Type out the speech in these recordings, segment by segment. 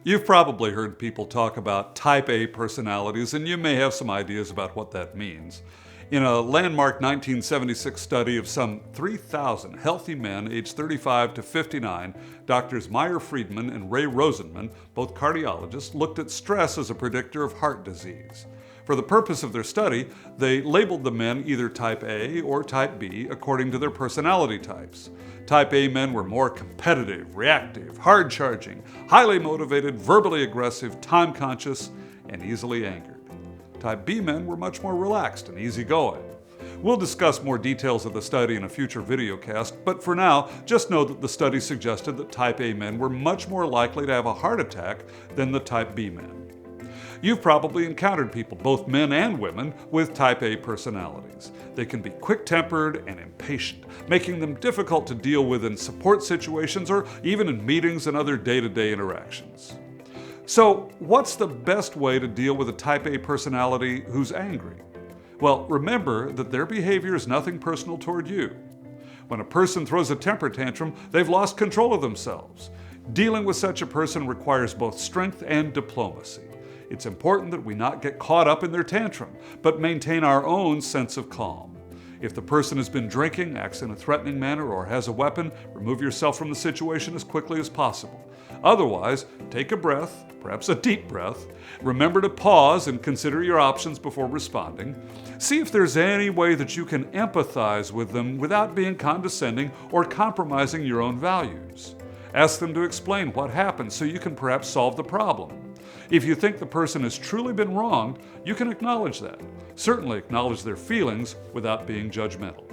You've probably heard people talk about type A personalities, and you may have some ideas about what that means. In a landmark 1976 study of some 3,000 healthy men aged 35 to 59, Doctors Meyer Friedman and Ray Rosenman, both cardiologists, looked at stress as a predictor of heart disease. For the purpose of their study, they labeled the men either type A or type B according to their personality types. Type A men were more competitive, reactive, hard-charging, highly motivated, verbally aggressive, time-conscious, and easily angered. Type B men were much more relaxed and easygoing. We'll discuss more details of the study in a future videocast, but for now, just know that the study suggested that type A men were much more likely to have a heart attack than the type B men. You've probably encountered people, both men and women, with type A personalities. They can be quick-tempered and impatient, making them difficult to deal with in support situations or even in meetings and other day-to-day interactions. So, what's the best way to deal with a type A personality who's angry? Well, remember that their behavior is nothing personal toward you. When a person throws a temper tantrum, they've lost control of themselves. Dealing with such a person requires both strength and diplomacy. It's important that we not get caught up in their tantrum, but maintain our own sense of calm. If the person has been drinking, acts in a threatening manner, or has a weapon, remove yourself from the situation as quickly as possible. Otherwise, take a breath, perhaps a deep breath. Remember to pause and consider your options before responding. See if there's any way that you can empathize with them without being condescending or compromising your own values. Ask them to explain what happened so you can perhaps solve the problem. If you think the person has truly been wronged, you can acknowledge that. Certainly acknowledge their feelings without being judgmental.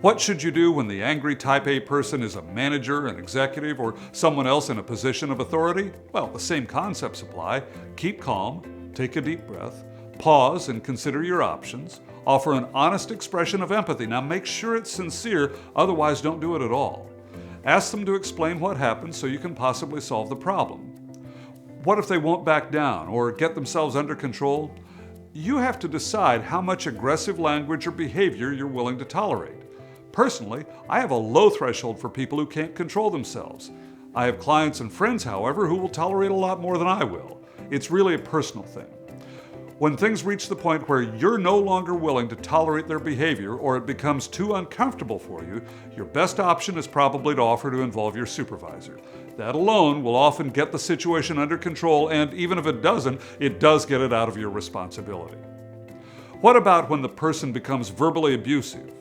What should you do when the angry type A person is a manager, an executive, or someone else in a position of authority? Well, the same concepts apply. Keep calm, take a deep breath, pause and consider your options, offer an honest expression of empathy. Now make sure it's sincere, otherwise don't do it at all. Ask them to explain what happened so you can possibly solve the problem. What if they won't back down or get themselves under control? You have to decide how much aggressive language or behavior you're willing to tolerate. Personally, I have a low threshold for people who can't control themselves. I have clients and friends, however, who will tolerate a lot more than I will. It's really a personal thing. When things reach the point where you're no longer willing to tolerate their behavior or it becomes too uncomfortable for you, your best option is probably to offer to involve your supervisor. That alone will often get the situation under control, and even if it doesn't, it does get it out of your responsibility. What about when the person becomes verbally abusive?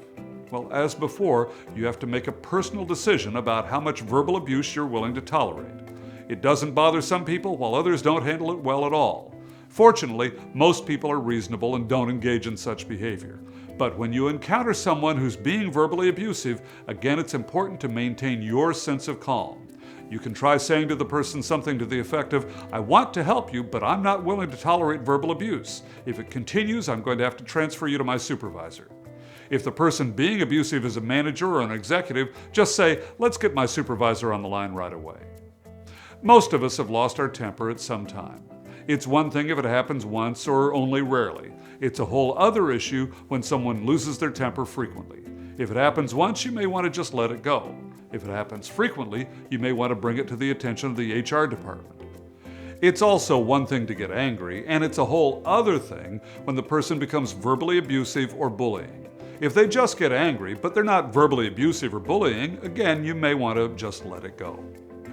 Well, as before, you have to make a personal decision about how much verbal abuse you're willing to tolerate. It doesn't bother some people, while others don't handle it well at all. Fortunately, most people are reasonable and don't engage in such behavior. But when you encounter someone who's being verbally abusive, again, it's important to maintain your sense of calm. You can try saying to the person something to the effect of, "I want to help you, but I'm not willing to tolerate verbal abuse. If it continues, I'm going to have to transfer you to my supervisor." If the person being abusive is a manager or an executive, just say, "Let's get my supervisor on the line right away." Most of us have lost our temper at some time. It's one thing if it happens once or only rarely. It's a whole other issue when someone loses their temper frequently. If it happens once, you may want to just let it go. If it happens frequently, you may want to bring it to the attention of the HR department. It's also one thing to get angry, and it's a whole other thing when the person becomes verbally abusive or bullying. If they just get angry, but they're not verbally abusive or bullying, again, you may want to just let it go.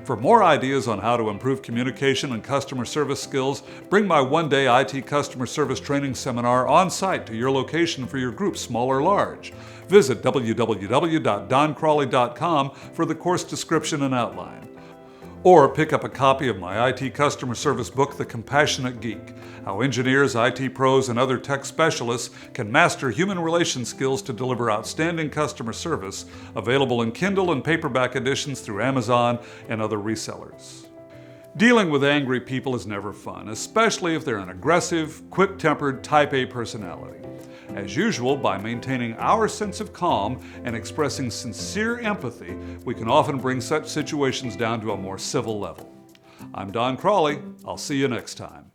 For more ideas on how to improve communication and customer service skills, bring my one-day IT customer service training seminar on-site to your location for your group, small or large. Visit www.doncrawley.com for the course description and outline. Or pick up a copy of my IT customer service book, The Compassionate Geek: How Engineers, IT Pros, and Other Tech Specialists Can Master Human Relation Skills to Deliver Outstanding Customer Service, available in Kindle and paperback editions through Amazon and other resellers. Dealing with angry people is never fun, especially if they're an aggressive, quick-tempered Type A personality. As usual, by maintaining our sense of calm and expressing sincere empathy, we can often bring such situations down to a more civil level. I'm Don Crawley. I'll see you next time.